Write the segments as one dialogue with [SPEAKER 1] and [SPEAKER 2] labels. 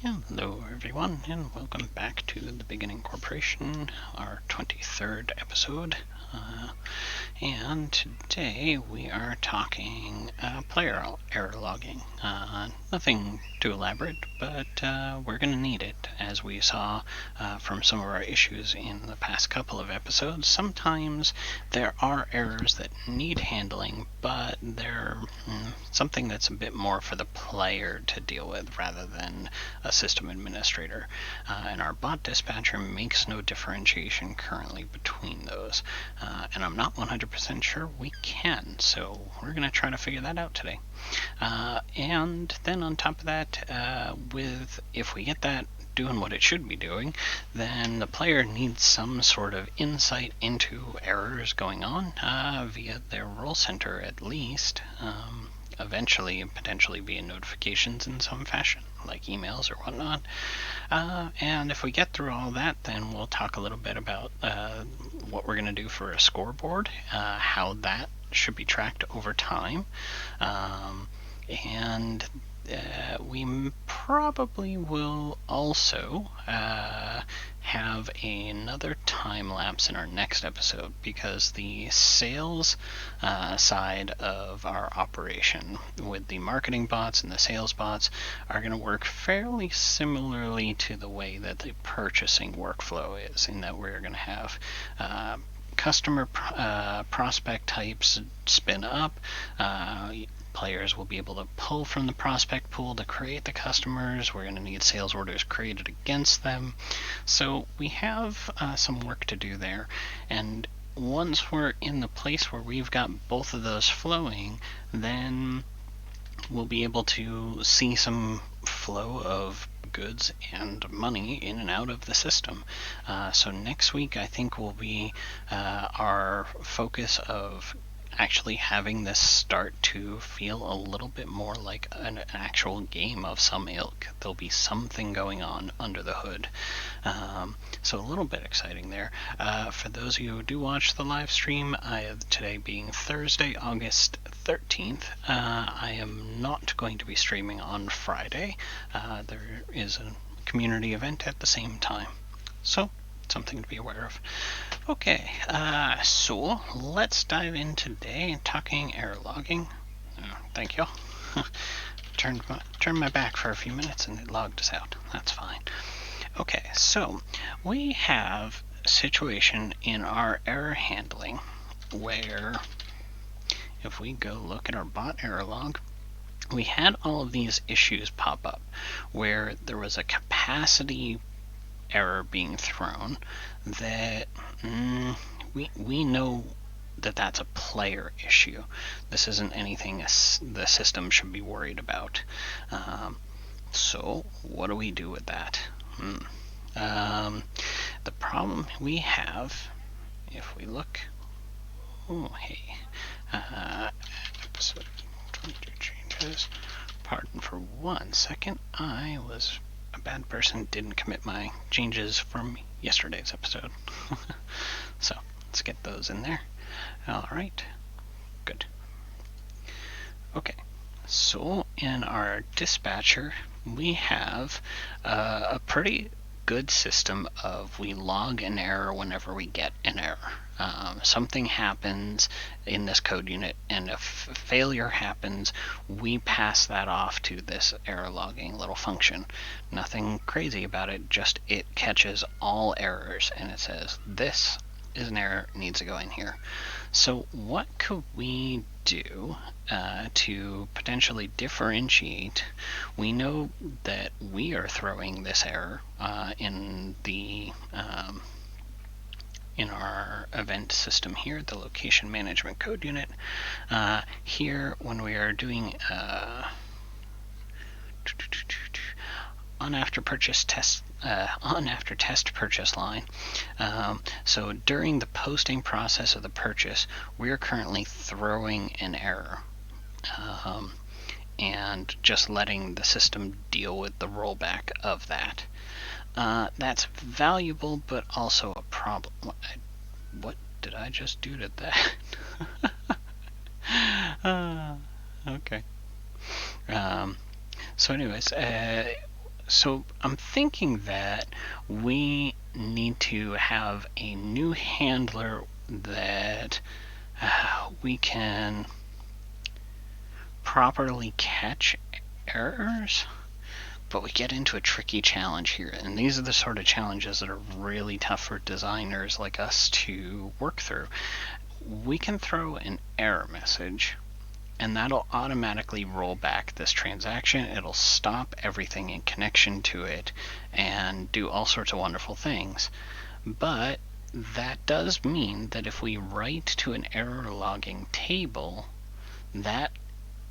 [SPEAKER 1] Hello everyone, and welcome back to the Biggening Corporation, our 23rd episode. And today we are talking player error logging. Nothing too elaborate, but we're going to need it, as we saw from some of our issues in the past couple of episodes. Sometimes there are errors that need handling, but they're something that's a bit more for the player to deal with rather than a system administrator. And our bot dispatcher makes no differentiation currently between those. And I'm not 100% sure we can, so we're going to try to figure that out today. And then on top of that, if we get that doing what it should be doing, then the player needs some sort of insight into errors going on via their role center at least. Eventually potentially via notifications in some fashion, like emails or whatnot. And if we get through all that, then we'll talk a little bit about what we're going to do for a scoreboard, how that should be tracked over time, and we probably will also have another time lapse in our next episode, because the sales side of our operation with the marketing bots and the sales bots are going to work fairly similarly to the way that the purchasing workflow is, in that we're going to have customer prospect types spin up. Players will be able to pull from the prospect pool to create the customers. We're going to need sales orders created against them. So we have some work to do there. And once we're in the place where we've got both of those flowing, then we'll be able to see some flow of goods and money in and out of the system. So next week, I think, will be our focus of actually having this start to feel a little bit more like an actual game of some ilk. There'll be something going on under the hood. So a little bit exciting there. For those of you who do watch the live stream, today being Thursday, August 13th, I am not going to be streaming on Friday. There is a community event at the same time. So something to be aware of. Okay, so let's dive in today talking error logging. Thank you. Turned my back for a few minutes and it logged us out. That's fine. Okay, so we have a situation in our error handling where, if we go look at our bot error log, we had all of these issues pop up where there was a capacity error being thrown that we know that that's a player issue. This isn't anything the system should be worried about. So what do we do with that? The problem we have, if we look, episode 22 changes. Pardon for 1 second. I was a bad person, didn't commit my changes from yesterday's episode. So let's get those in there. Alright, good. Okay, so in our dispatcher, we have a pretty good system of we log an error whenever we get an error. Something happens in this code unit, and if failure happens, we pass that off to this error logging little function. Nothing crazy about it, just it catches all errors and it says this is an error, needs to go in here. So what could we do to potentially differentiate? We know that we are throwing this error in the in our event system here, the location management code unit. Here, when we are doing on after test purchase line. So during the posting process of the purchase, we are currently throwing an error and just letting the system deal with the rollback of that. That's valuable, but also a problem. What did I just do to that? Okay. So anyways, So I'm thinking that we need to have a new handler that we can properly catch errors, but we get into a tricky challenge here, and these are the sort of challenges that are really tough for designers like us to work through. We can throw an error message, and that'll automatically roll back this transaction. It'll stop everything in connection to it and do all sorts of wonderful things. But that does mean that if we write to an error logging table, that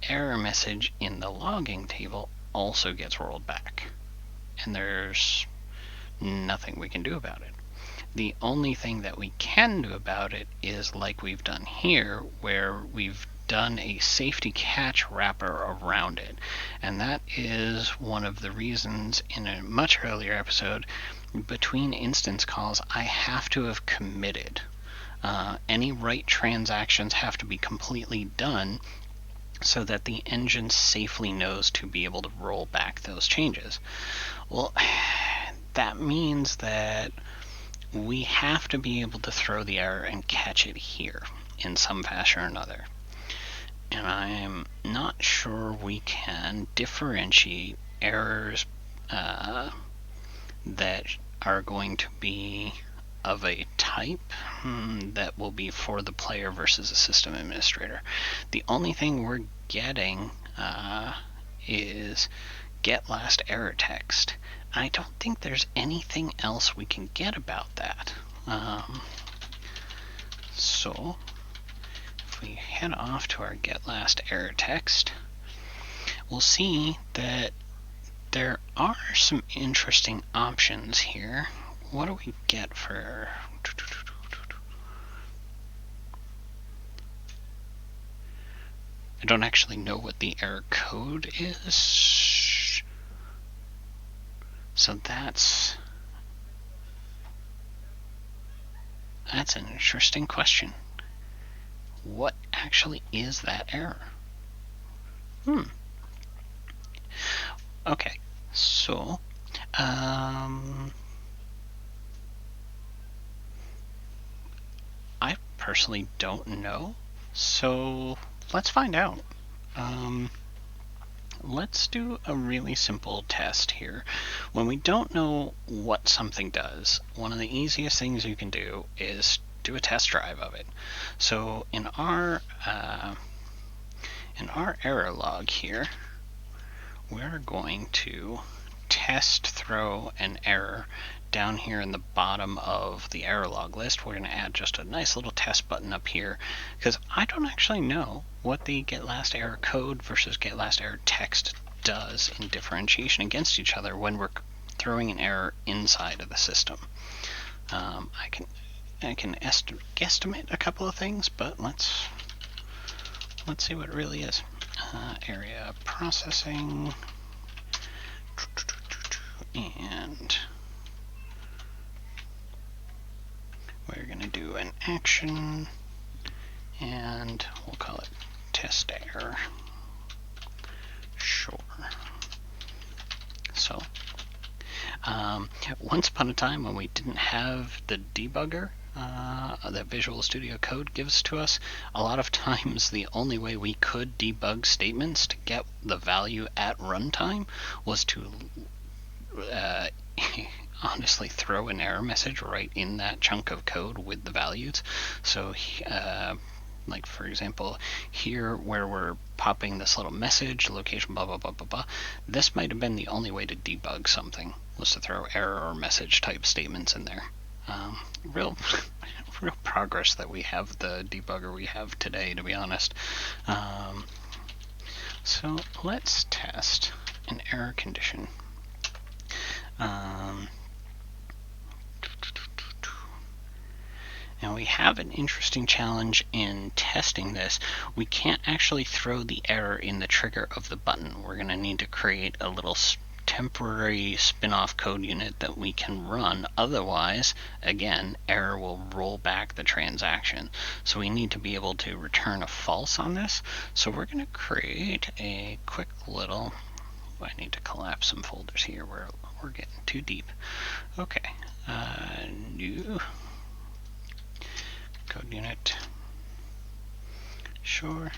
[SPEAKER 1] error message in the logging table also gets rolled back, and there's nothing we can do about it. The only thing that we can do about it is like we've done here, where we've done a safety catch wrapper around it. And that is one of the reasons in a much earlier episode, between instance calls, I have to have committed. Any write transactions have to be completely done so that the engine safely knows to be able to roll back those changes. Well, that means that we have to be able to throw the error and catch it here in some fashion or another. And I'm not sure we can differentiate errors that are going to be of a type that will be for the player versus a system administrator. The only thing we're getting is get last error text. I don't think there's anything else we can get about that. So if we head off to our get last error text, we'll see that there are some interesting options here. What do we get for... I don't actually know what the error code is. So that's an interesting question. What actually is that error? Okay, so I personally don't know, so let's find out. Let's do a really simple test here. When we don't know what something does, one of the easiest things you can do is do a test drive of it. So in our error log here, we're going to test throw an error down here in the bottom of the error log list. We're going to add just a nice little test button up here, because I don't actually know what the get last error code versus get last error text does in differentiation against each other when we're throwing an error inside of the system. I can guesstimate a couple of things, but let's see what it really is. Area processing, and we're going to do an action, and we'll call it test error. Sure. So, once upon a time when we didn't have the debugger that Visual Studio Code gives to us, a lot of times the only way we could debug statements to get the value at runtime was to honestly throw an error message right in that chunk of code with the values. So like for example here where we're popping this little message, location blah blah blah blah blah, this might have been the only way to debug something, was to throw error or message type statements in there. Real progress that we have the debugger we have today, to be honest. So let's test an error condition. Now we have an interesting challenge in testing this. We can't actually throw the error in the trigger of the button. We're going to need to create a little temporary spin-off code unit that we can run. Otherwise, again, error will roll back the transaction. So we need to be able to return a false on this. So we're going to create a quick little I need to collapse some folders here. We're getting too deep. Okay. New code unit. Sure.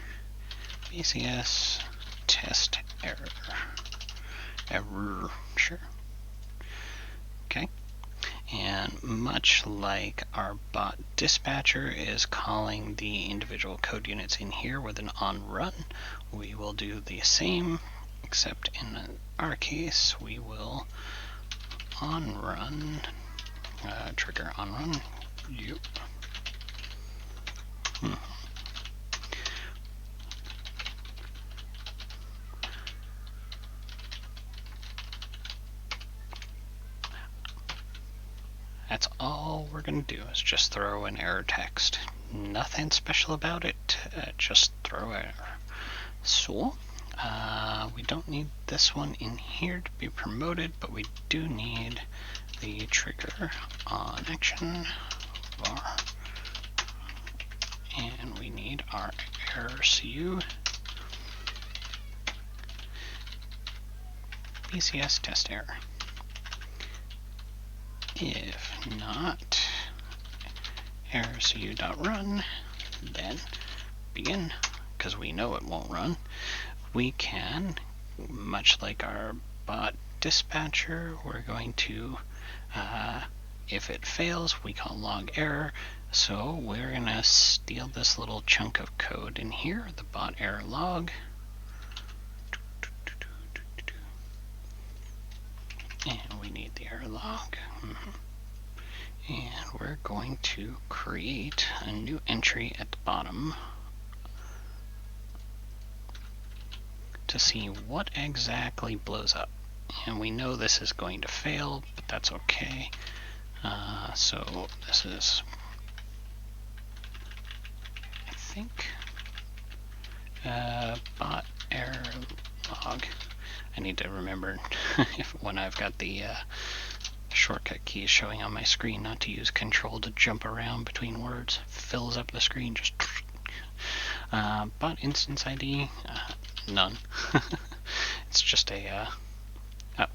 [SPEAKER 1] BCS test error. Error. Sure. Okay. And much like our bot dispatcher is calling the individual code units in here with an on run, we will do the same, except in our case, we will on run, trigger on run. Yep. That's all we're going to do is just throw an error text. Nothing special about it, just throw error. So, we don't need this one in here to be promoted, but we do need the trigger on action var, and we need our error cu BCS test error. If not, error cu.run, then begin, because we know it won't run. We can, much like our bot dispatcher, we're going to, if it fails, we call log error. So we're going to steal this little chunk of code in here, the bot error log. And we need the error log. And we're going to create a new entry at the bottom to see what exactly blows up. And we know this is going to fail, but that's okay. So this is, I think, bot error log. I need to remember when I've got the shortcut keys showing on my screen not to use control to jump around between words. Fills up the screen just. Bot instance ID, none. It's just a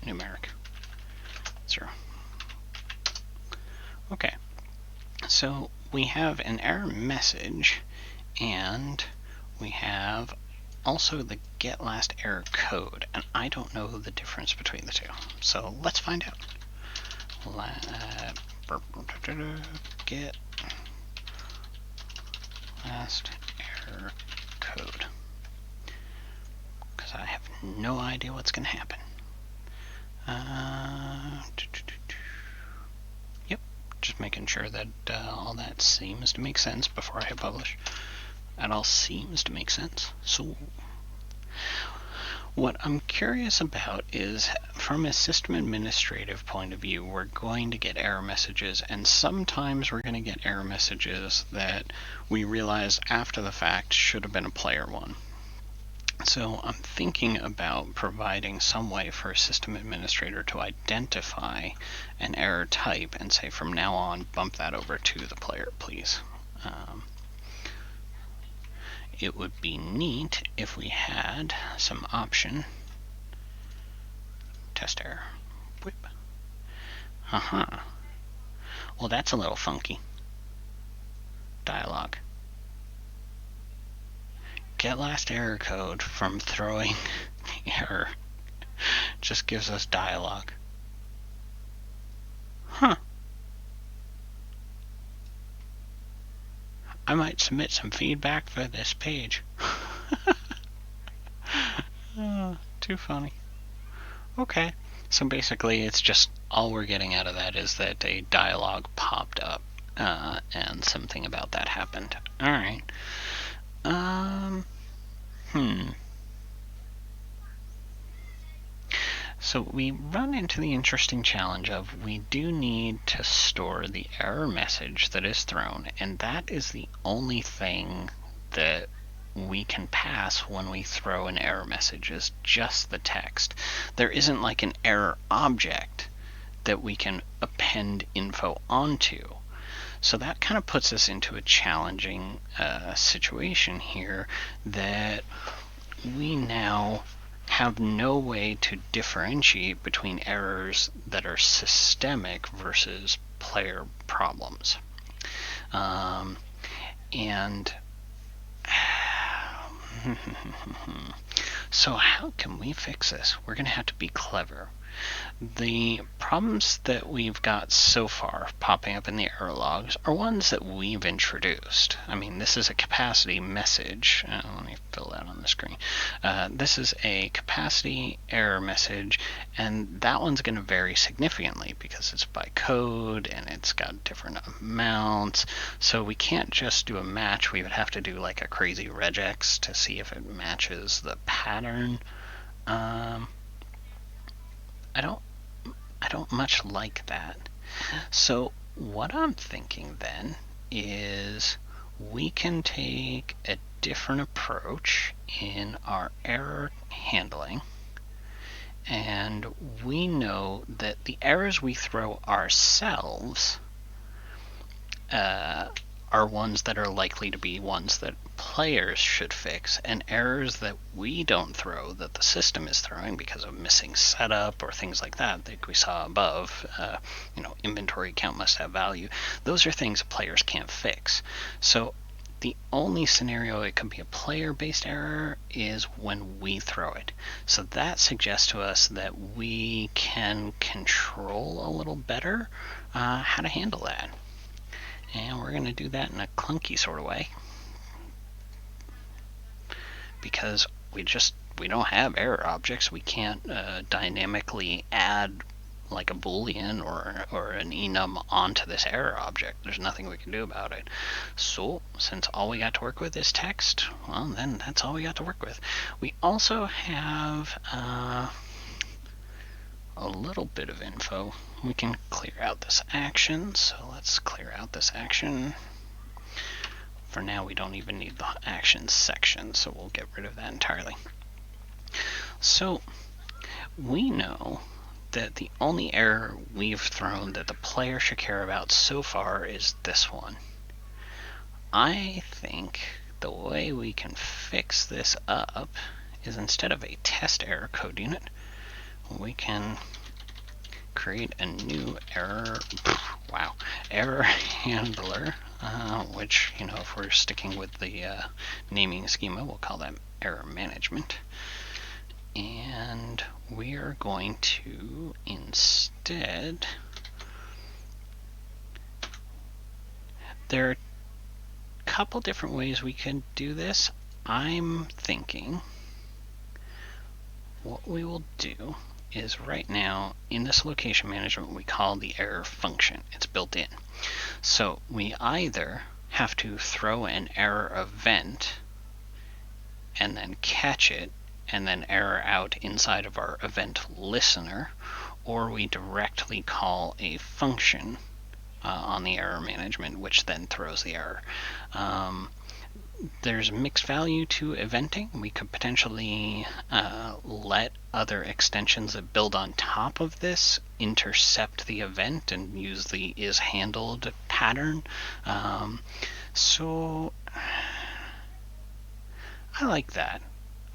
[SPEAKER 1] numeric 0. Okay, so we have an error message, and we have also the get last error code, and I don't know the difference between the two. So let's find out. Get last error code, because I have no idea what's going to happen. Yep, just making sure that all that seems to make sense before I hit publish. That all seems to make sense. So what I'm curious about is, from a system administrative point of view, we're going to get error messages, and sometimes we're going to get error messages that we realize after the fact should have been a player one. So I'm thinking about providing some way for a system administrator to identify an error type and say, from now on, bump that over to the player, please. It would be neat if we had some option. Test error. Whip. Well, that's a little funky. Dialog. Get last error code from throwing the error. Just gives us dialog. I might submit some feedback for this page. Too funny. Okay, so basically it's just, all we're getting out of that is that a dialogue popped up, and something about that happened. Alright. So we run into the interesting challenge of, we do need to store the error message that is thrown, and that is the only thing that we can pass when we throw an error message, is just the text. There isn't like an error object that we can append info onto. So that kind of puts us into a challenging situation here, that we now have no way to differentiate between errors that are systemic versus player problems. And so how can we fix this? We're going to have to be clever. The problems that we've got so far popping up in the error logs are ones that we've introduced. I mean, this is a capacity message. Let me fill that on the screen. This is a capacity error message, and that one's going to vary significantly because it's by code and it's got different amounts. So we can't just do a match. We would have to do like a crazy regex to see if it matches the pattern. I don't much like that. So what I'm thinking then is we can take a different approach in our error handling, and we know that the errors we throw ourselves are ones that are likely to be ones that players should fix, and errors that we don't throw, that the system is throwing because of missing setup or things like that, like we saw above, inventory count must have value. Those are things players can't fix. So the only scenario it could be a player-based error is when we throw it. So that suggests to us that we can control a little better how to handle that. And we're going to do that in a clunky sort of way, because we don't have error objects. We can't dynamically add like a boolean or an enum onto this error object. There's nothing we can do about it. So since all we got to work with is text, well, then that's all we got to work with. We also have a little bit of info. We can clear out this action, so let's clear out this action. For now, we don't even need the actions section, so we'll get rid of that entirely. So we know that the only error we've thrown that the player should care about so far is this one. I think the way we can fix this up is, instead of a test error code unit, we can create a new error handler, which, if we're sticking with the naming schema, we'll call that error management. And we are going to instead, there are a couple different ways we can do this. I'm thinking what we will do is, right now in this location management, we call the error function. It's built in. So we either have to throw an error event and then catch it and then error out inside of our event listener, or we directly call a function on the error management, which then throws the error. There's mixed value to eventing. We could potentially let other extensions that build on top of this intercept the event and use the isHandled pattern. So I like that.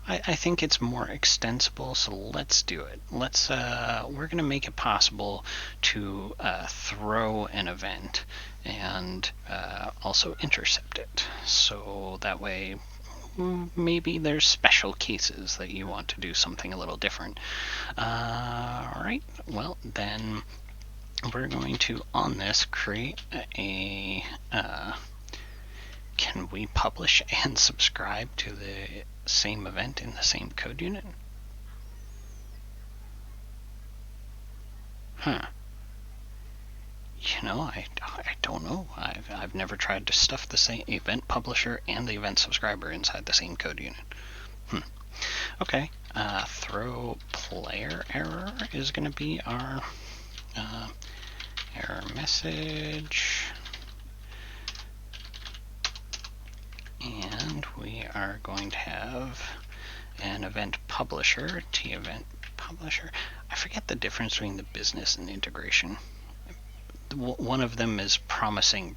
[SPEAKER 1] I think it's more extensible, so let's do it. We're going to make it possible to throw an event and also intercept it. So that way, maybe there's special cases that you want to do something a little different. Alright, well then we're going to, on this, create a... can we publish and subscribe to the same event in the same code unit? I don't know. I've never tried to stuff the same event publisher and the event subscriber inside the same code unit. Okay, throw player error is going to be our error message. And we are going to have an event publisher, t-event publisher. I forget the difference between the business and integration. One of them is promising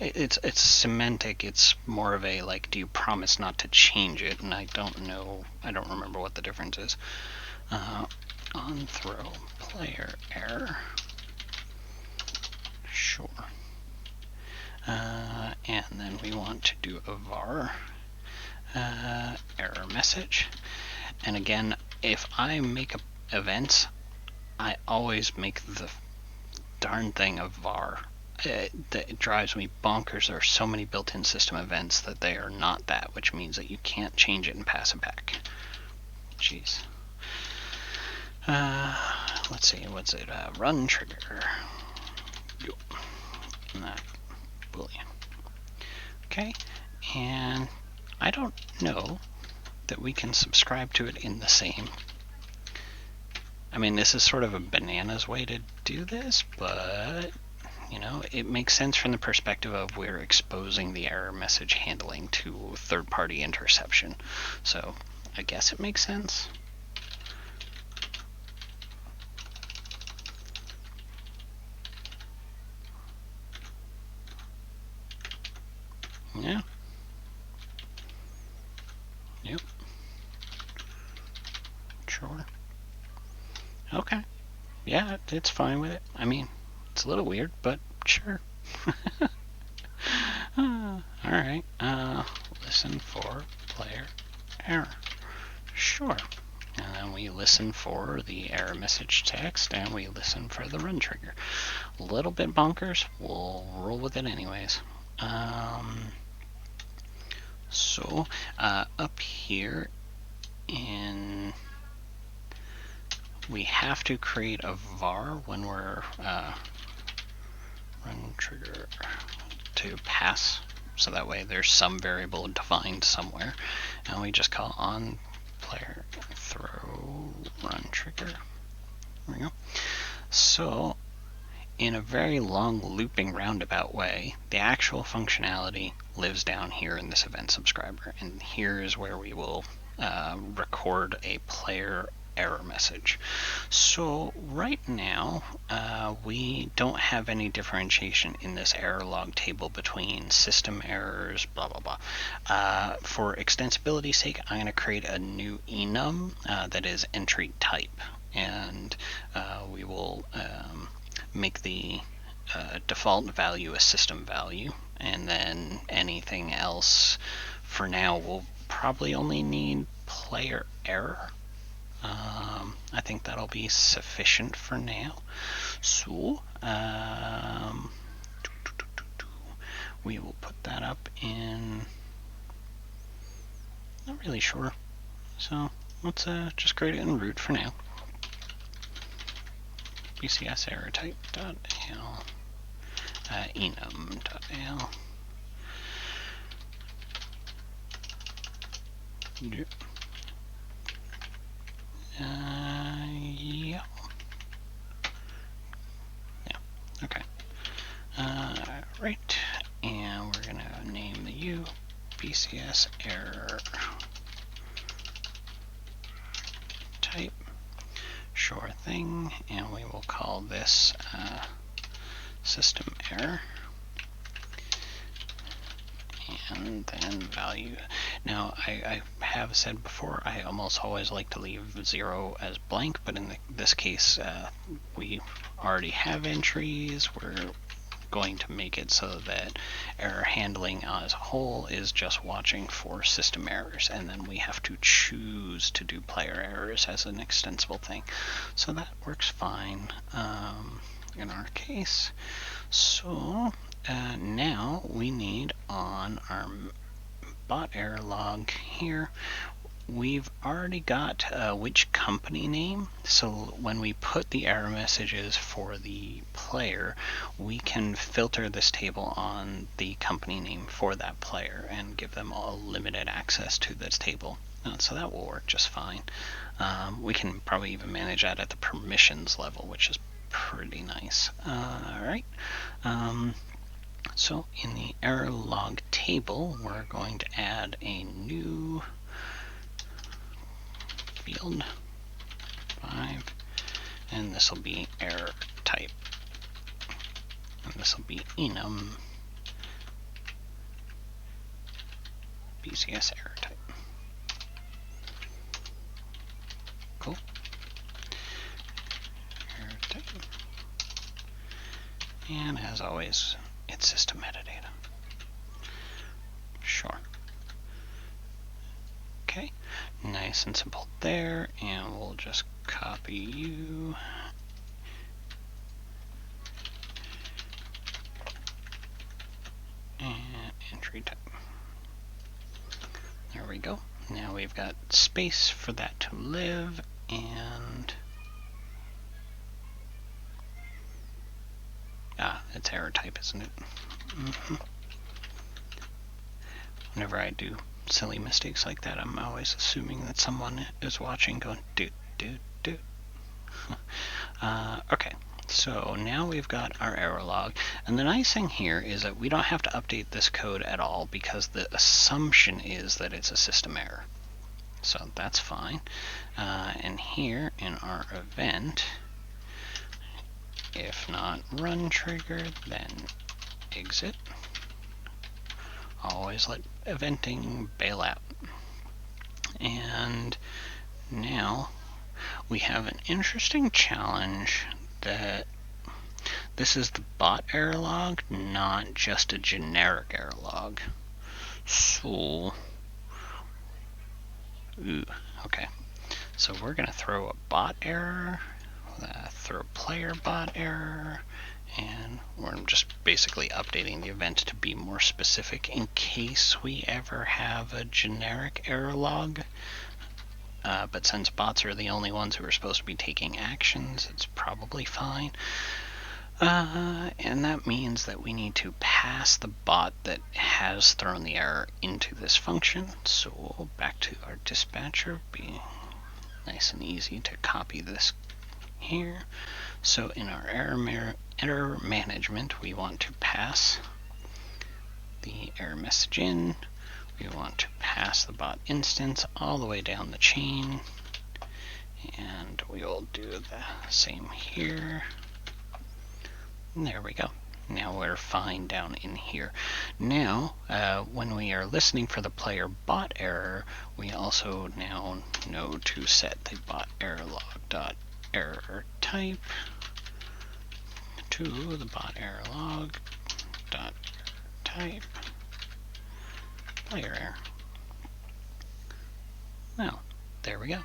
[SPEAKER 1] it's semantic. It's more of a like, do you promise not to change it? And I don't remember what the difference is. On throw player error. Sure. And then we want to do a var error message. And again, if I make events, I always make the darn thing a var. That drives me bonkers. There are so many built-in system events that they are not that, which means that you can't change it and pass it back. Jeez. Let's see, what's it? Run trigger. That boolean. Okay, and I don't know that we can subscribe to it in the same. I mean, this is sort of a bananas way to do this, but you know, it makes sense from the perspective of we're exposing the error message handling to third-party interception. So I guess it makes sense. Yeah. Yep. Sure. Okay. Yeah, it's fine with it. I mean, it's a little weird, but sure. Alright. Listen for player error. Sure. And then we listen for the error message text, and we listen for the run trigger. A little bit bonkers. We'll roll with it anyways. So up here we have to create a var when we're run trigger to pass, so that way there's some variable defined somewhere, and we just call on player throw run trigger. There we go. So in a very long looping roundabout way, the actual functionality lives down here in this event subscriber, and here is where we will record a player error message. So right now we don't have any differentiation in this error log table between system errors, blah blah blah. For extensibility's sake, I'm going to create a new enum that is entry type, and we will make the default value a system value, and then anything else for now we'll probably only need player error. I think that'll be sufficient for now. So we will put that up in, not really sure, so let's just create it in root for now. BCS error type dot l enum dot l. Yeah. Yeah. Okay. Right. And we're gonna name the U BCS error type. Sure thing. And we will call this system error. And then value. Now, I have said before, I almost always like to leave 0 as blank, but in this case, we already have entries. We're going to make it so that error handling as a whole is just watching for system errors, and then we have to choose to do player errors as an extensible thing. So that works fine in our case. So now we need on our bot error log here, we've already got which company name, so when we put the error messages for the player, we can filter this table on the company name for that player and give them all limited access to this table. So that will work just fine. We can probably even manage that at the permissions level, which is pretty nice. Alright. So in the error log table, we're going to add a new field 5, and this will be error type, and this will be enum BCS error type. Cool. Error type. And as always, it's system metadata. Sure. Okay, nice and simple there, and we'll just copy you. And entry type. There we go. Now we've got space for that to live, and it's error type, isn't it? Whenever I do silly mistakes like that, I'm always assuming that someone is watching going, doot. Okay, so now we've got our error log, and the nice thing here is that we don't have to update this code at all because the assumption is that it's a system error. So that's fine. And here in our event, if not run triggered, then exit. Always let eventing bail out. And now we have an interesting challenge that this is the bot error log, not just a generic error log. So, okay. So we're going to throw a bot error, throw player bot error, and we're just basically updating the event to be more specific in case we ever have a generic error log. But since bots are the only ones who are supposed to be taking actions, it's probably fine. And that means that we need to pass the bot that has thrown the error into this function. So back to our dispatcher, be nice and easy to copy this here. So in our error management, we want to pass the error message in. We want to pass the bot instance all the way down the chain, and we will do the same here. And there we go. Now we're fine down in here. Now, when we are listening for the player bot error, we also now know to set the bot error log dot error type to the bot error log dot type player error. Now, there we go.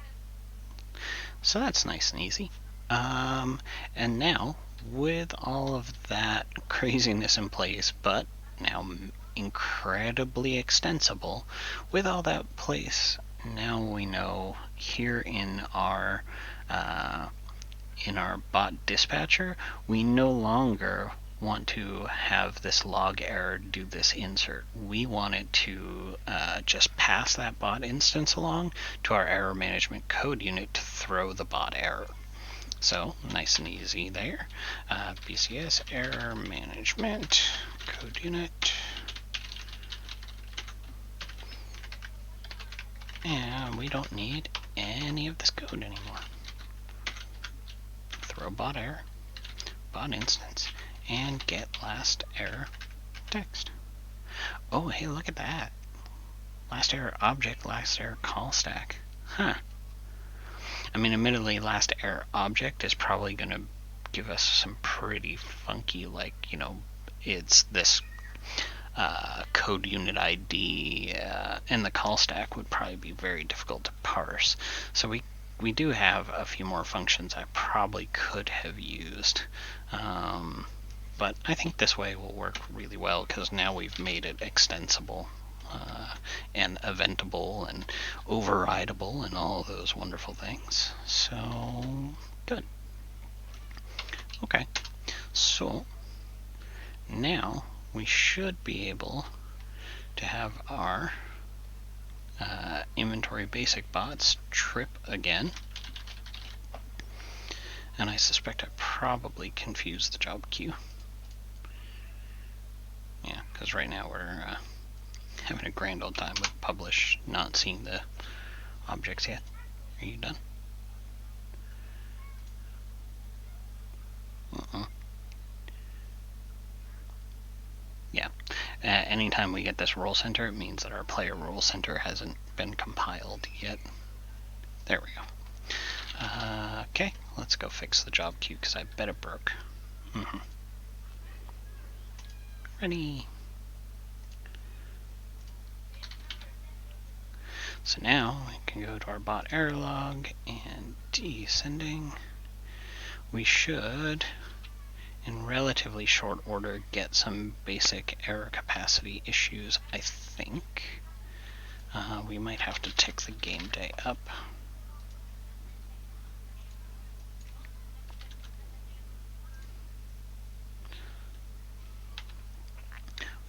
[SPEAKER 1] So that's nice and easy. And now, with all of that craziness in place, but now incredibly extensible, with all that in place, now we know here in our bot dispatcher, we no longer want to have this log error do this insert. We want it to just pass that bot instance along to our error management code unit to throw the bot error. So nice and easy there. BCS error management code unit. And we don't need any of this code anymore. Throw bot error, bot instance, and get last error text. Oh, hey, look at that. Last error object, last error call stack. Huh. I mean, admittedly, last error object is probably going to give us some pretty funky, like, you know, it's this code unit ID, and the call stack would probably be very difficult to parse. So we do have a few more functions I probably could have used. But I think this way will work really well because now we've made it extensible and eventable and overrideable and all of those wonderful things. So, good. Okay, so now we should be able to have our inventory basic bots trip again. And I suspect I probably confused the job queue. Yeah, because right now we're having a grand old time with publish, not seeing the objects yet. Are you done? Yeah. Anytime we get this role center, it means that our player role center hasn't been compiled yet. There we go. Okay, let's go fix the job queue because I bet it broke. Ready. So now we can go to our bot error log and descending. We should, in relatively short order, get some basic error capacity issues, I think. We might have to tick the game day up.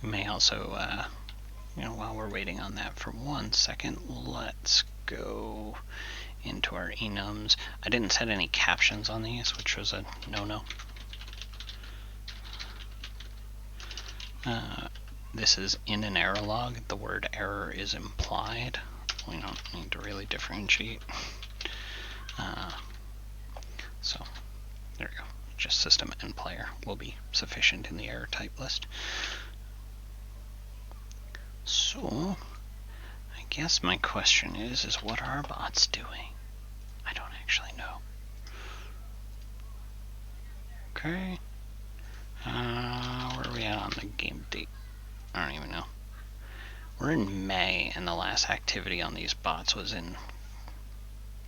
[SPEAKER 1] We may also, while we're waiting on that for 1 second, let's go into our enums. I didn't set any captions on these, which was a no-no. This is in an error log. The word error is implied. We don't need to really differentiate. So there you go. Just system and player will be sufficient in the error type list. So I guess my question is what are our bots doing? I don't actually know. Okay. Where are we at on the game date? I don't even know. We're in May, and the last activity on these bots was in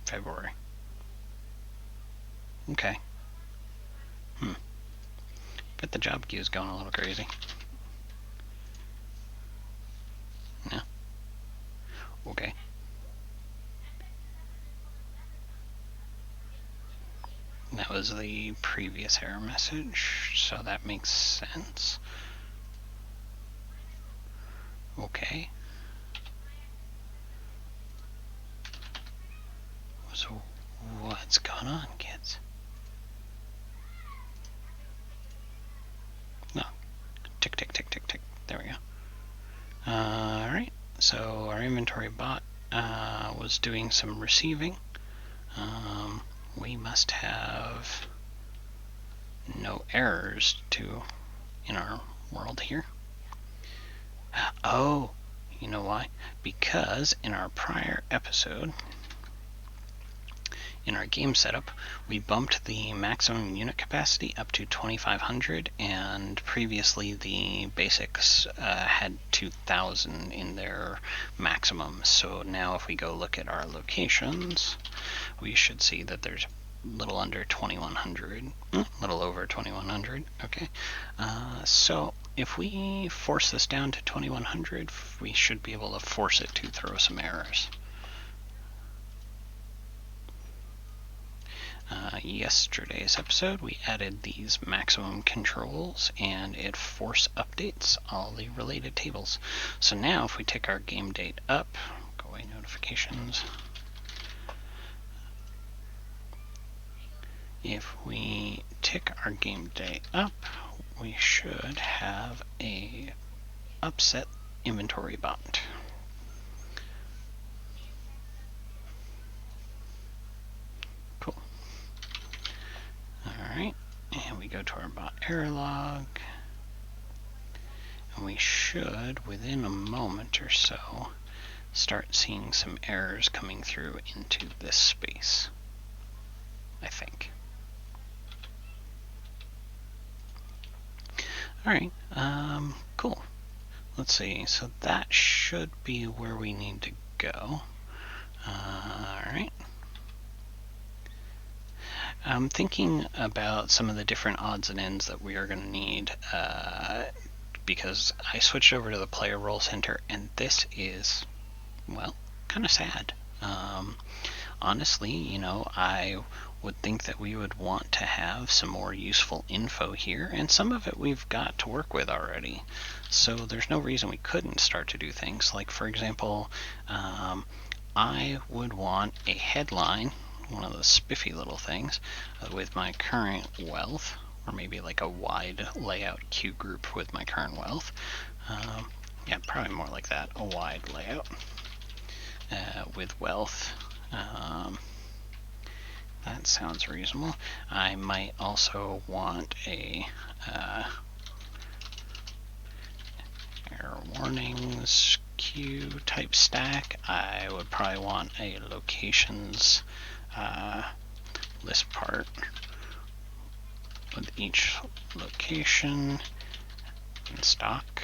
[SPEAKER 1] February. Okay. But the job queue is going a little crazy. Yeah. Okay. That was the previous error message, so that makes sense. Okay. So what's going on, kids? No. Tick, tick, tick, tick, tick. There we go. Alright, so our inventory bot was doing some receiving. We must have no errors in our world here. Oh, you know why? Because in our prior episode, in our game setup, we bumped the maximum unit capacity up to 2500, and previously the basics had 2000 in their maximum. So now if we go look at our locations, we should see that there's a little under 2100, a little over 2100. Okay, so if we force this down to 2100, we should be able to force it to throw some errors. Yesterday's episode, we added these maximum controls, and it force updates all the related tables. So now if we tick our game date up, go away notifications. If we tick our game day up, we should have a upset inventory bot. Cool. Alright, and we go to our bot error log, and we should, within a moment or so, start seeing some errors coming through into this space, I think. Alright, cool. Let's see, so that should be where we need to go. Alright. I'm thinking about some of the different odds and ends that we are going to need, because I switched over to the player role center, and this is, well, kind of sad. Honestly, I would think that we would want to have some more useful info here, and some of it we've got to work with already. So there's no reason we couldn't start to do things. Like, for example, I would want a headline, one of the spiffy little things, with my current wealth, or maybe like a wide layout queue group with my current wealth. Yeah, probably more like that, a wide layout with wealth. That sounds reasonable. I might also want a warnings queue type stack, I would probably want a locations list part with each location in stock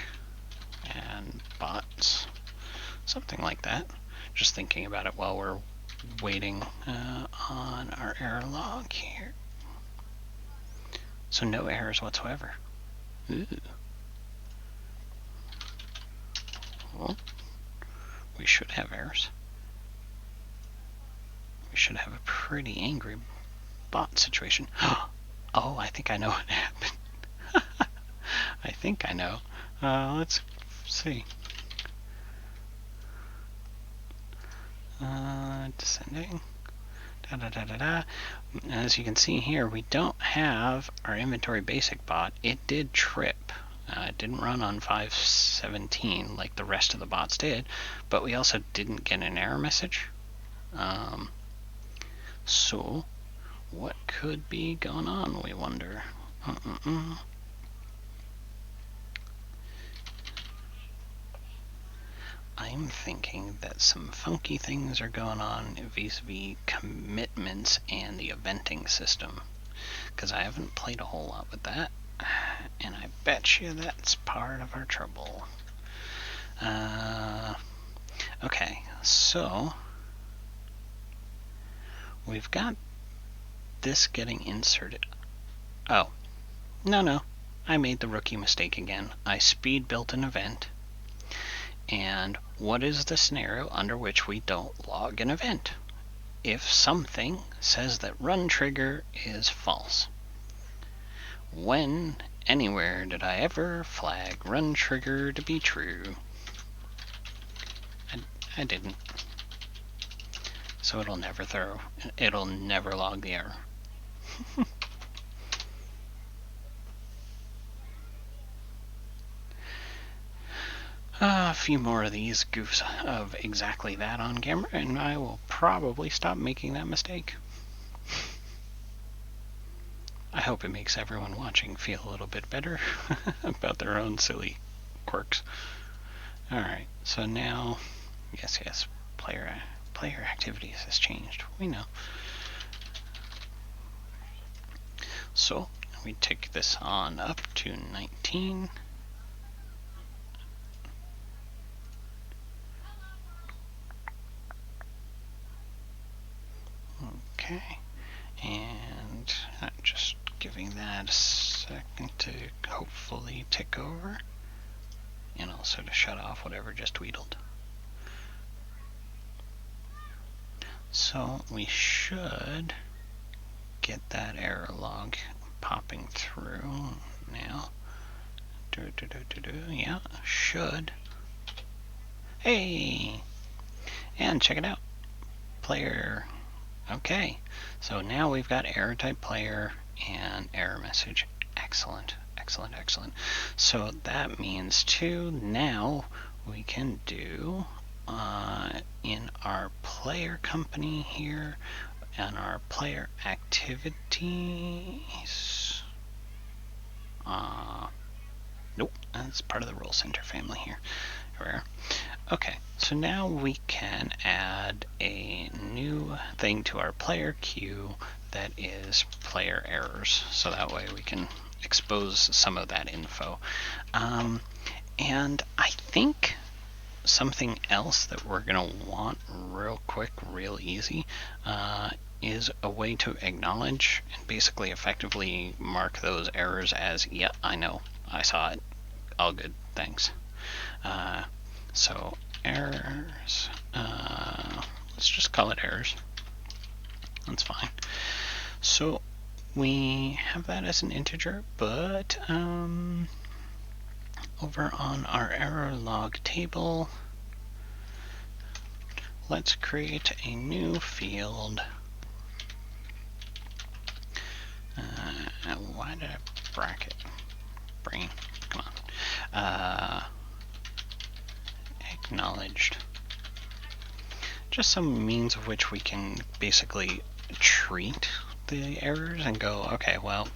[SPEAKER 1] and bots, something like that. Just thinking about it while we're waiting on our error log here. So no errors whatsoever. Ooh. Well, we should have errors. We should have a pretty angry bot situation. Oh, I think I know what happened. I think I know. Let's see. Descending. As you can see here, we don't have our inventory basic bot. It did trip. It didn't run on 5.17 like the rest of the bots did, but we also didn't get an error message. So, what could be going on, we wonder? I'm thinking that some funky things are going on vis-a-vis commitments and the eventing system, because I haven't played a whole lot with that, and I bet you that's part of our trouble. Okay, so we've got this getting inserted. Oh, no, I made the rookie mistake again. I speed built an event. And what is the scenario under which we don't log an event? If something says that run trigger is false. When, anywhere, did I ever flag run trigger to be true? I didn't. So it'll never log the error. A few more of these goofs of exactly that on camera, and I will probably stop making that mistake. I hope it makes everyone watching feel a little bit better about their own silly quirks. Alright, so now, yes, player activities has changed. We know. So, we take this on up to 19. Okay, and I'm just giving that a second to hopefully tick over, and also to shut off whatever just tweedled. So we should get that error log popping through now. Yeah, should. Hey! And check it out. Player. Okay, so now we've got error type player and error message. Excellent. So that means too, now we can do in our player company here and our player activities. Nope, that's part of the rule center family here. Okay, so now we can add a new thing to our player queue that is player errors, so that way we can expose some of that info. And I think something else that we're going to want real quick, real easy, is a way to acknowledge and basically effectively mark those errors as, yeah, I know, I saw it, all good, thanks. So errors, let's just call it errors. That's fine. So we have that as an integer, but over on our error log table, let's create a new field. Why did I bracket? Brain, come on. Acknowledged. Just some means of which we can basically treat the errors and go, okay, well,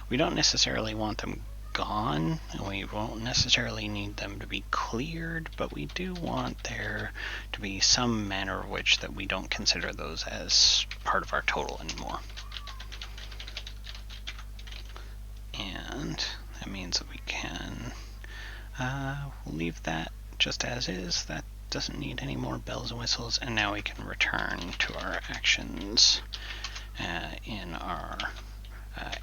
[SPEAKER 1] we don't necessarily want them gone, and we won't necessarily need them to be cleared, but we do want there to be some manner of which that we don't consider those as part of our total anymore. And that means that we can leave that just as is. That doesn't need any more bells and whistles, and now we can return to our actions in our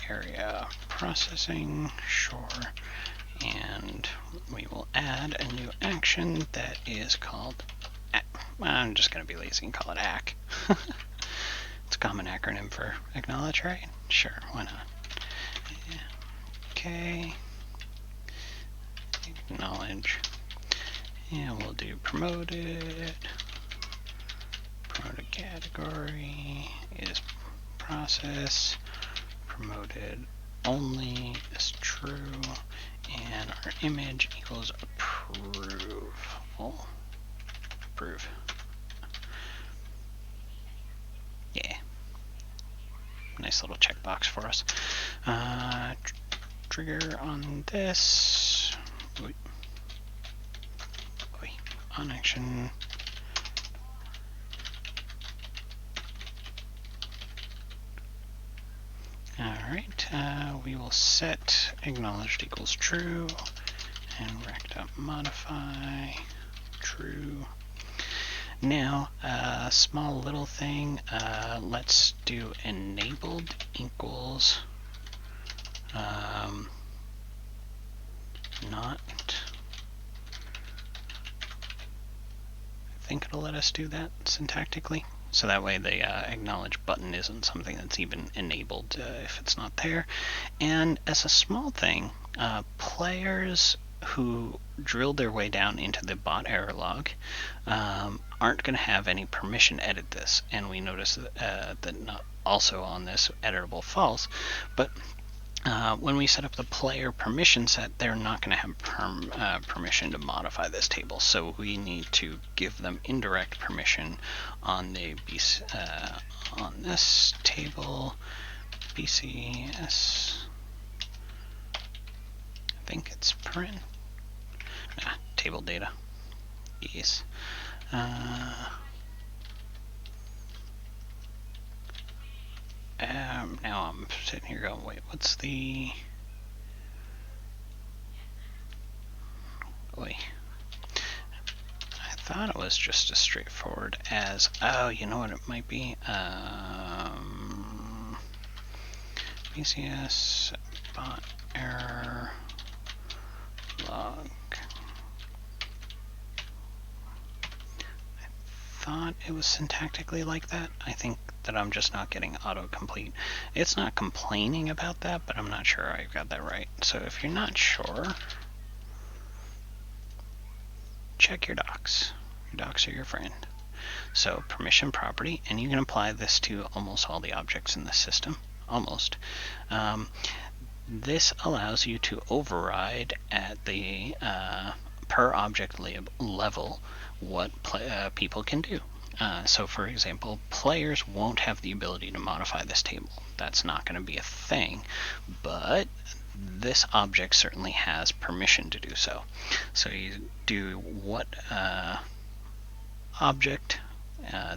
[SPEAKER 1] area processing, sure, and we will add a new action that is called, I'm just going to be lazy and call it ACK. It's a common acronym for acknowledge, right? Sure, why not? Okay, acknowledge, and we'll do promoted. Promoted category is process. Promoted only is true, and our image equals approve. Approve. Yeah. Nice little checkbox for us. Trigger on this. On action. Alright, we will set acknowledged equals true and rect.modify true. Now, a small little thing, let's do enabled equals not. I think it'll let us do that syntactically. So that way the acknowledge button isn't something that's even enabled if it's not there. And as a small thing, players who drilled their way down into the bot error log aren't going to have any permission to edit this. And we notice that not also on this editable false, but when we set up the player permission set, they're not going to have permission to modify this table. So we need to give them indirect permission on the on this table, BCS. I think it's paren. Table data. Yes. Now I'm sitting here going, wait, what's the... Wait. I thought it was just as straightforward as, oh, you know what it might be? BCS bot error log. I thought it was syntactically like that. I think that I'm just not getting autocomplete. It's not complaining about that, but I'm not sure I've got that right. So if you're not sure, check your docs. Your docs are your friend. So permission property, and you can apply this to almost all the objects in the system. Almost. This allows you to override at the per object level what people can do. So for example, players won't have the ability to modify this table. That's not going to be a thing, but this object certainly has permission to do so. So you do what object,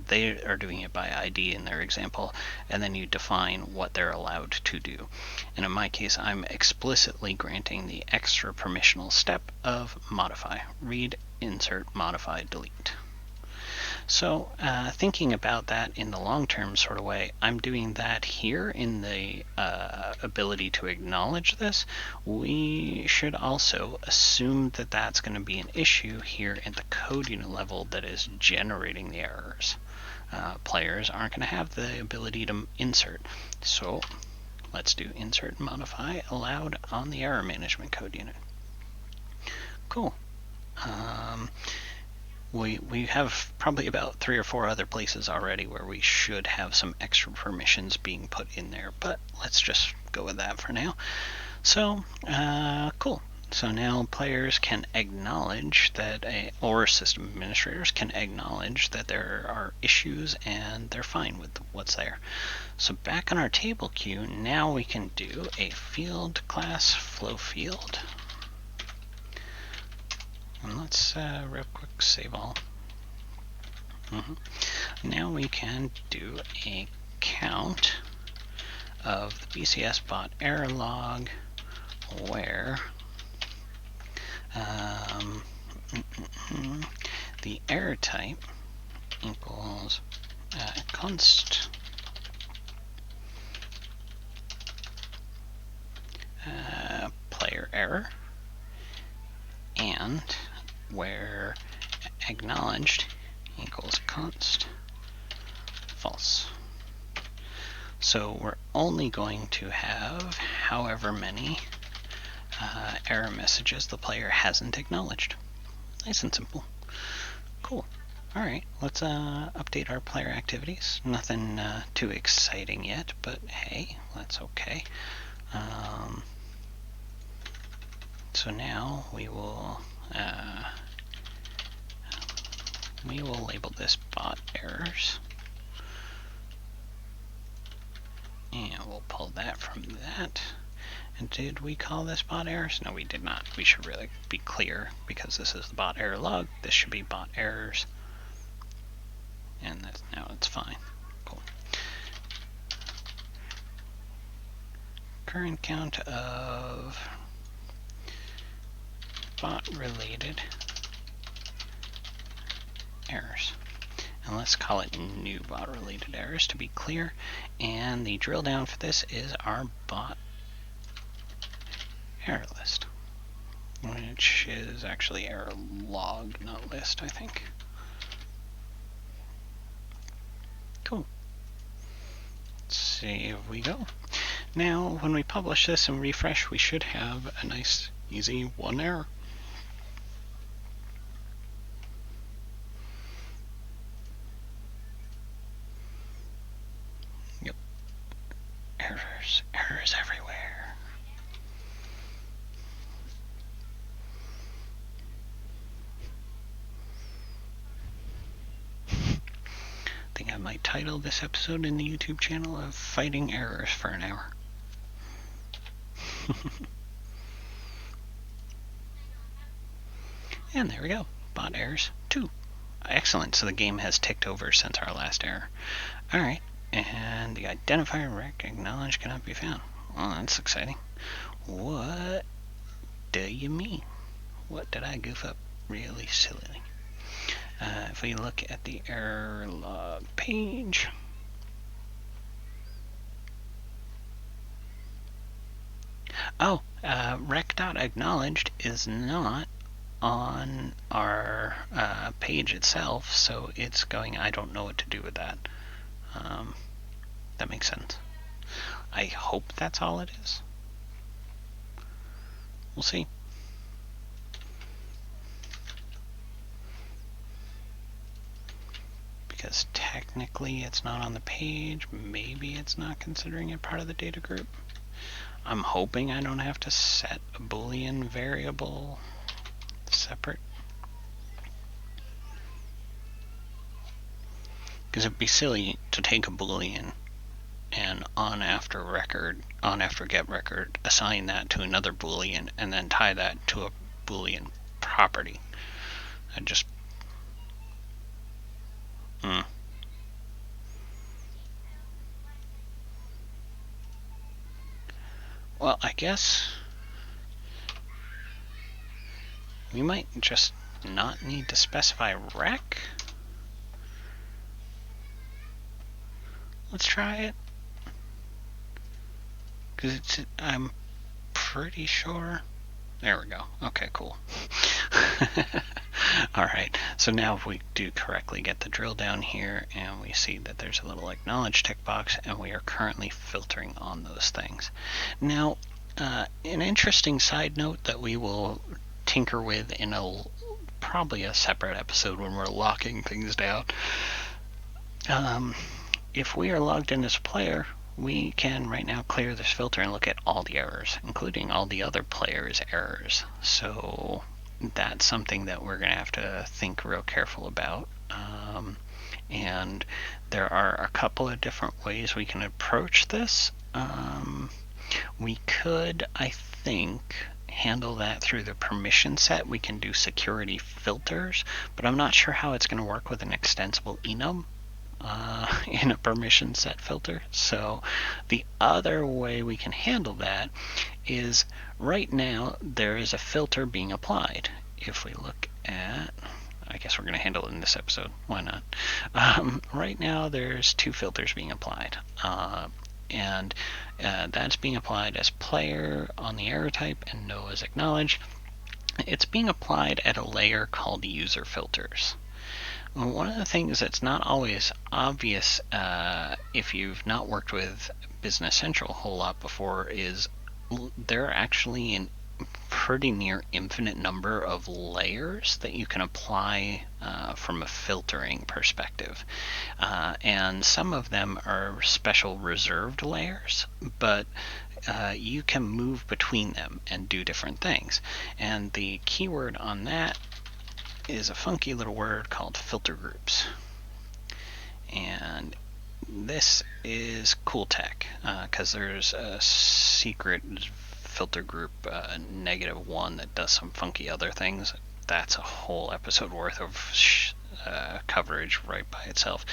[SPEAKER 1] they are doing it by ID in their example, and then you define what they're allowed to do. And in my case, I'm explicitly granting the extra permissional step of modify. Read, insert, modify, delete. So thinking about that in the long-term sort of way, I'm doing that here in the ability to acknowledge this. We should also assume that that's going to be an issue here at the code unit level that is generating the errors. Players aren't going to have the ability to insert. So let's do insert and modify allowed on the error management code unit. Cool. We have probably about 3 or 4 other places already where we should have some extra permissions being put in there, but let's just go with that for now. So, cool. So now players can acknowledge that, or system administrators can acknowledge that there are issues and they're fine with what's there. So back on our table queue, now we can do a field class flow field. And let's real quick save all. Now we can do a count of the BCS bot error log where the error type equals const player error, and where acknowledged equals const false. So we're only going to have however many error messages the player hasn't acknowledged. Nice and simple. Cool. Alright, let's update our player activities. Nothing too exciting yet, but hey, that's okay. So now we will label this bot errors. And we'll pull that from that. And did we call this bot errors? No, we did not. We should really be clear because this is the bot error log. This should be bot errors. And that's, now it's fine. Cool. Current count of bot related errors. And let's call it new bot related errors to be clear. And the drill down for this is our bot error list, which is actually error log, not list, I think. Cool. Save we go. Now, when we publish this and refresh, we should have a nice, easy one error. Yep. Errors everywhere. I think I might title this episode in the YouTube channel of Fighting Errors for an Hour. And there we go. Bot errors 2. Excellent. So the game has ticked over since our last error. Alright. And the identifier rec acknowledged cannot be found. Well, that's exciting. What do you mean? What did I goof up really sillily? If we look at the error log page, rec.acknowledged is not on our page itself, so it's going, I don't know what to do with that. That makes sense. I hope that's all it is. We'll see. Because technically it's not on the page. Maybe it's not considering it part of the data group. I'm hoping I don't have to set a Boolean variable separate. Because it'd be silly to take a Boolean and on after get record, assign that to another Boolean and then tie that to a Boolean property. I just Well, I guess we might just not need to specify rec. Let's try it. Because I'm pretty sure. There we go. Okay, cool. Alright, so now if we do correctly get the drill down here and we see that there's a little acknowledge tick box and we are currently filtering on those things. Now, an interesting side note that we will tinker with in probably a separate episode when we're locking things down. If we are logged in as a player, we can right now clear this filter and look at all the errors, including all the other players' errors. So that's something that we're going to have to think real careful about. And there are a couple of different ways we can approach this. We could, I think, handle that through the permission set. We can do security filters, but I'm not sure how it's going to work with an extensible enum in a permission set filter. So the other way we can handle that is right now there is a filter being applied. If we look at, I guess we're going to handle it in this episode. Why not? Right now there's two filters being applied. And that's being applied as player on the error type and no as acknowledged. It's being applied at a layer called user filters. One of the things that's not always obvious if you've not worked with Business Central a whole lot before is there are actually an pretty near infinite number of layers that you can apply from a filtering perspective. And some of them are special reserved layers, but you can move between them and do different things. And the keyword on that is a funky little word called filter groups. And this is cool tech because there's a secret filter group -1 that does some funky other things. That's a whole episode worth of coverage right by itself.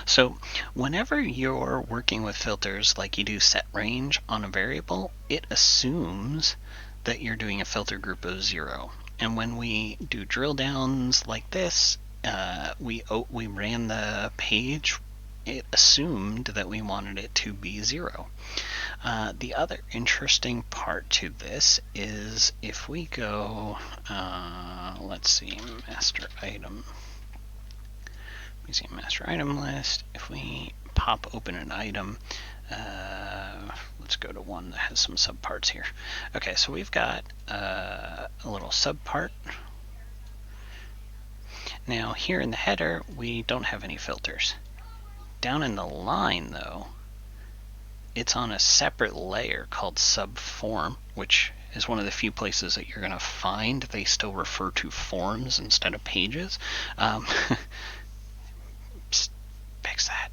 [SPEAKER 1] So whenever you're working with filters like you do set range on a variable, it assumes that you're doing a filter group of 0. And when we do drill downs like this, we ran the page, it assumed that we wanted it to be 0. The other interesting part to this is if we go, let's see, master item, museum master item list. If we pop open an item, let's go to one that has some subparts here. Okay, so we've got a little subpart. Now here in the header, we don't have any filters. Down in the line though, it's on a separate layer called subform, which is one of the few places that you're going to find they still refer to forms instead of pages. Fix that.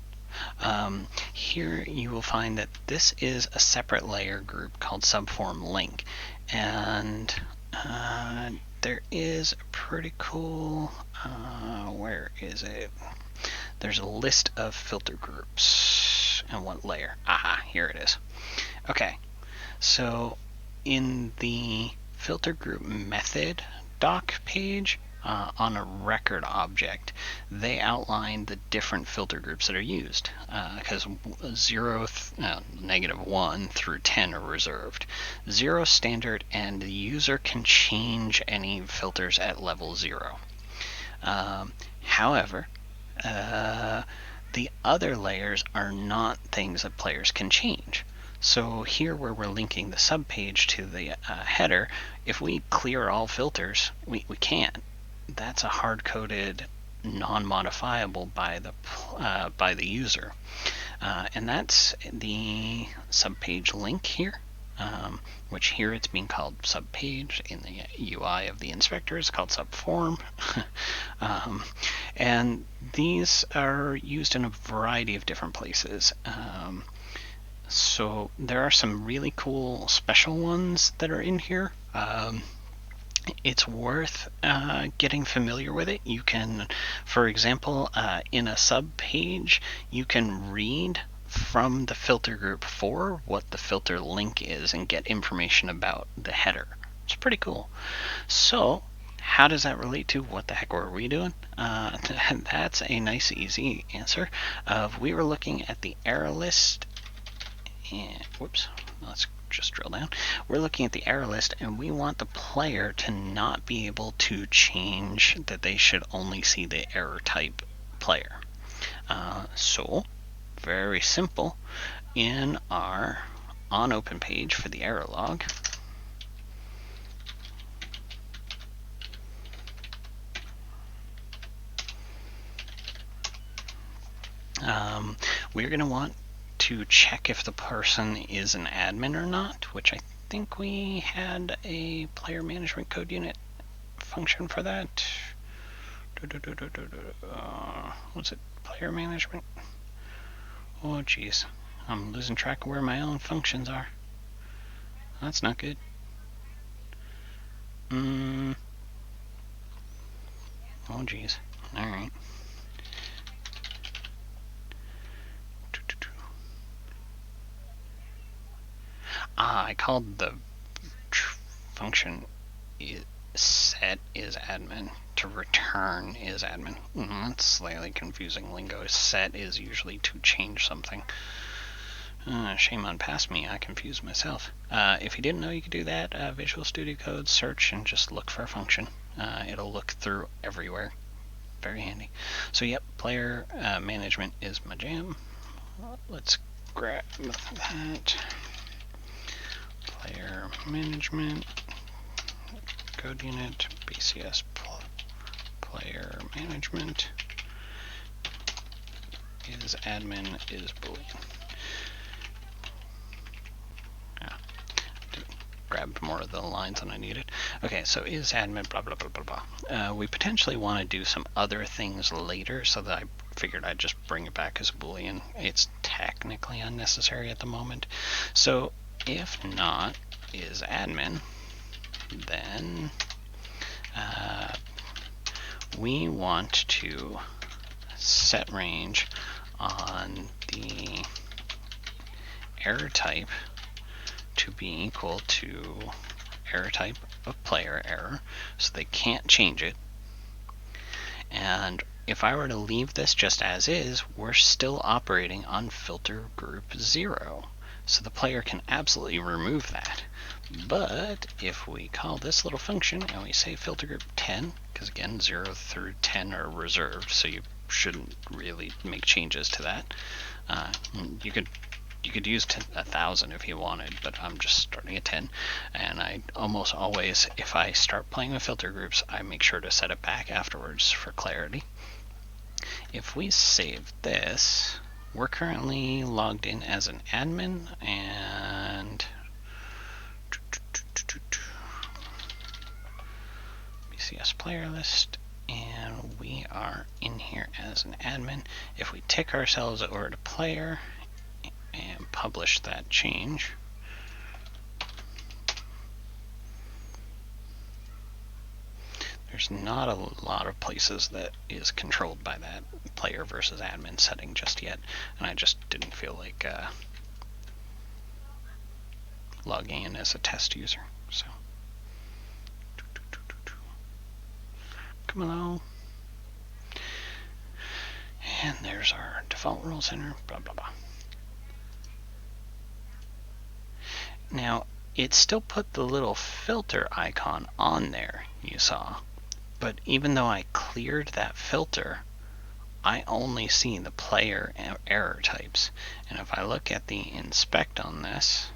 [SPEAKER 1] Here you will find that this is a separate layer group called subform link, and there is a pretty cool, where is it? There's a list of filter groups and what layer. Aha, here it is. Okay, so in the filter group method doc page, on a record object, they outline the different filter groups that are used, because -1 through 10 are reserved. 0 standard, and the user can change any filters at level 0. However, the other layers are not things that players can change. So here where we're linking the subpage to the header, if we clear all filters, we can't. That's a hard-coded, non-modifiable by the user. And that's the subpage link here, which here it's being called subpage. In the UI of the inspector it's called subform. And these are used in a variety of different places. So there are some really cool special ones that are in here. It's worth getting familiar with it. You can, for example, in a sub-page, you can read from the filter group for what the filter link is and get information about the header. It's pretty cool. So how does that relate to what the heck were we doing? That's a nice, easy answer. We were looking at the error list. And, whoops, let's just drill down. We're looking at the error list, and we want the player to not be able to change that they should only see the error type player. So, very simple. In our on open page for the error log, we're going to want to check if the person is an admin or not, which I think we had a player management code unit function for that. Was it player management? Oh geez, I'm losing track of where my own functions are. That's not good. Oh geez. Alright. I called the function set is admin to return is admin. That's slightly confusing lingo. Set is usually to change something. Shame on past me, I confused myself. If you didn't know you could do that, Visual Studio Code, search and just look for a function. It'll look through everywhere. Very handy. So yep, player management is my jam. Let's grab that. Player management, code unit, BCS player management is admin is boolean. Grabbed more of the lines than I needed. Okay, so is admin blah blah blah blah blah. We potentially want to do some other things later, so that I figured I'd just bring it back as a boolean. It's technically unnecessary at the moment. So if not is admin, then we want to set range on the error type to be equal to error type of player error, so they can't change it. And if I were to leave this just as is, we're still operating on filter group 0. So the player can absolutely remove that. But if we call this little function and we say filter group 10, because again 0 through 10 are reserved, so you shouldn't really make changes to that. You could use 1,000 if you wanted, but I'm just starting at 10. And I almost always, if I start playing with filter groups, I make sure to set it back afterwards for clarity. If we save this, we're currently logged in as an admin, and BCS player list, and we are in here as an admin. If we tick ourselves over to player and publish that change, there's not a lot of places that is controlled by that player versus admin setting just yet, and I just didn't feel like logging in as a test user. So come along, and there's our default rule center, blah blah blah. Now it still put the little filter icon on there, you saw, but even though I cleared that filter, I only see the player error types. And if I look at the inspect on this,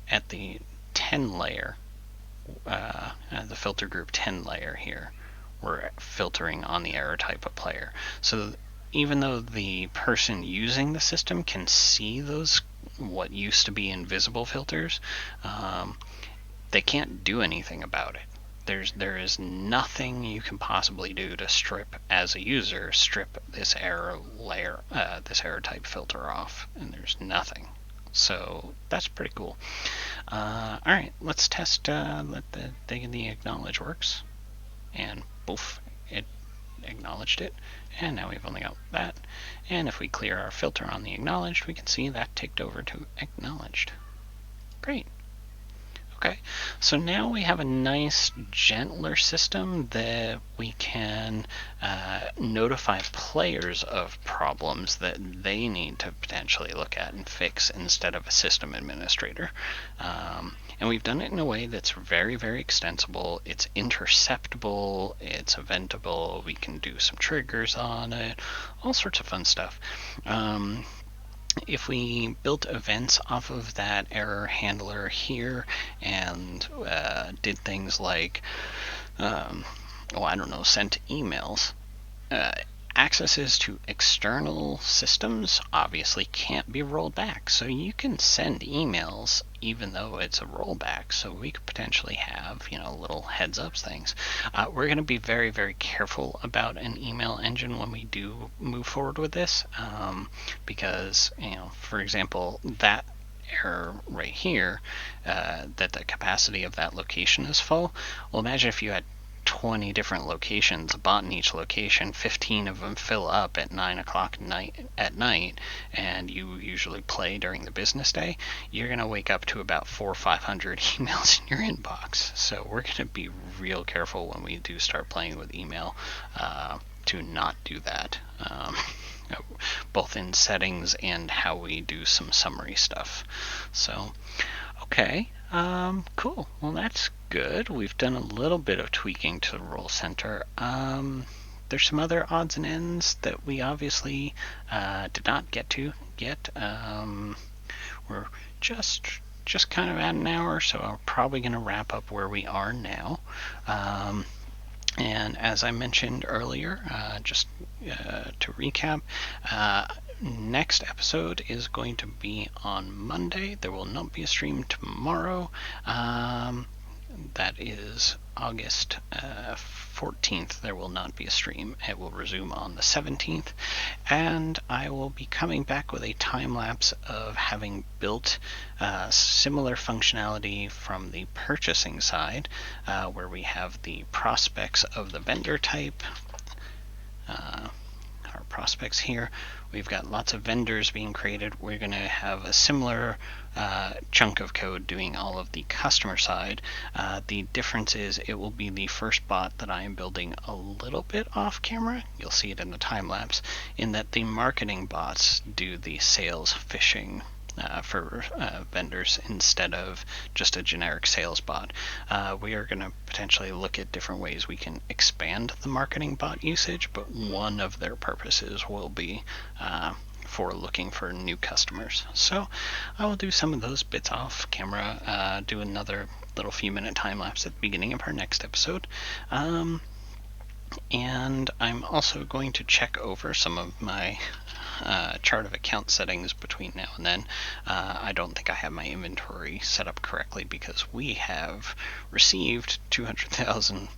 [SPEAKER 1] at the 10 layer, the filter group 10 layer here, we're filtering on the error type of player. So even though the person using the system can see those what used to be invisible filters, they can't do anything about it. There is nothing you can possibly do to strip, as a user, strip this error layer, this error type filter off, and there's nothing. So that's pretty cool. All right, let's test. Let the acknowledge works, and poof, it acknowledged it. And now we've only got that. And if we clear our filter on the acknowledged, we can see that ticked over to acknowledged. Great. Okay, so now we have a nice, gentler system that we can notify players of problems that they need to potentially look at and fix instead of a system administrator. And we've done it in a way that's very, very extensible. It's interceptable, it's eventable, we can do some triggers on it, all sorts of fun stuff. If we built events off of that error handler here and did things like, I don't know, sent emails, accesses to external systems obviously can't be rolled back. So you can send emails even though it's a rollback. So we could potentially have, little heads up things. We're going to be very, very careful about an email engine when we do move forward with this, because, for example, that error right here, that the capacity of that location is full. Well, imagine if you had 20 different locations, a bot in each location, 15 of them fill up at 9 o'clock at night, and you usually play during the business day, you're going to wake up to about 400 or 500 emails in your inbox. So we're going to be real careful when we do start playing with email to not do that, both in settings and how we do some summary stuff. So, okay. Cool. Well, that's good. We've done a little bit of tweaking to the role center. There's some other odds and ends that we obviously did not get to yet. We're just kind of at an hour, so I'm probably going to wrap up where we are now. And as I mentioned earlier, just to recap, next episode is going to be on Monday. There will not be a stream tomorrow. That is August 14th. There will not be a stream. It will resume on the 17th. And I will be coming back with a time lapse of having built similar functionality from the purchasing side, where we have the prospects of the vendor type. Our prospects here. We've got lots of vendors being created. We're going to have a similar chunk of code doing all of the customer side. The difference is it will be the first bot that I am building a little bit off camera. You'll see it in the time lapse, in that the marketing bots do the sales fishing for vendors instead of just a generic sales bot. We are going to potentially look at different ways we can expand the marketing bot usage, but one of their purposes will be for looking for new customers. So I will do some of those bits off camera, do another little few minute time lapse at the beginning of our next episode. And I'm also going to check over some of my chart of account settings between now and then. I don't think I have my inventory set up correctly because we have received 200,000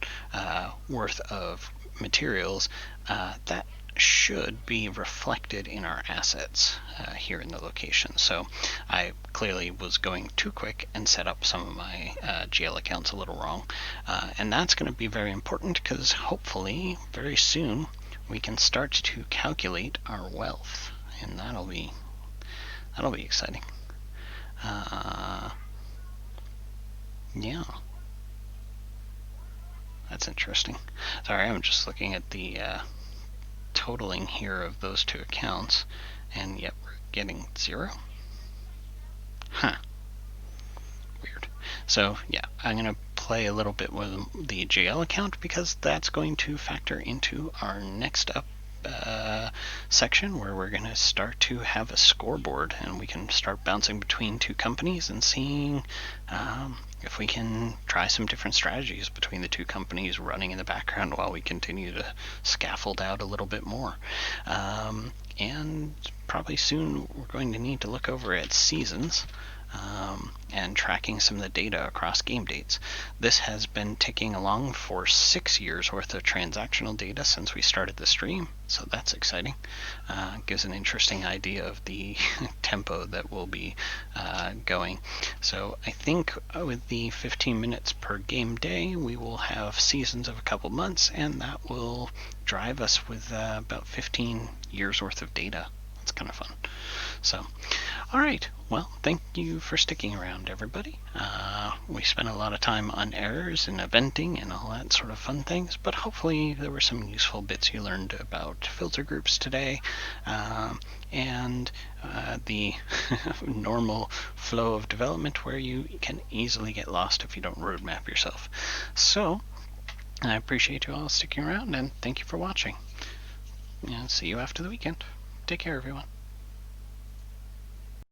[SPEAKER 1] worth of materials. That should be reflected in our assets here in the location. So I clearly was going too quick and set up some of my GL accounts a little wrong. And that's going to be very important because hopefully very soon we can start to calculate our wealth, and that'll be exciting. Yeah, that's interesting. Sorry, I'm just looking at the totaling here of those two accounts, and yet we're getting 0. Huh. Weird. So yeah, I'm going to play a little bit with the JL account because that's going to factor into our next up section, where we're going to start to have a scoreboard and we can start bouncing between two companies and seeing if we can try some different strategies between the two companies running in the background while we continue to scaffold out a little bit more. And probably soon we're going to need to look over at seasons and tracking some of the data across game dates. This has been ticking along for 6 years worth of transactional data since we started the stream, so that's exciting. Gives an interesting idea of the tempo that we'll be going. So I think with the 15 minutes per game day, we will have seasons of a couple months, and that will drive us with about 15 years worth of data. That's kind of fun. So, all right. Well, thank you for sticking around, everybody. We spent a lot of time on errors and eventing and all that sort of fun things, but hopefully there were some useful bits you learned about filter groups today, and the normal flow of development where you can easily get lost if you don't roadmap yourself. So, I appreciate you all sticking around, and thank you for watching. And see you after the weekend. Take care, everyone.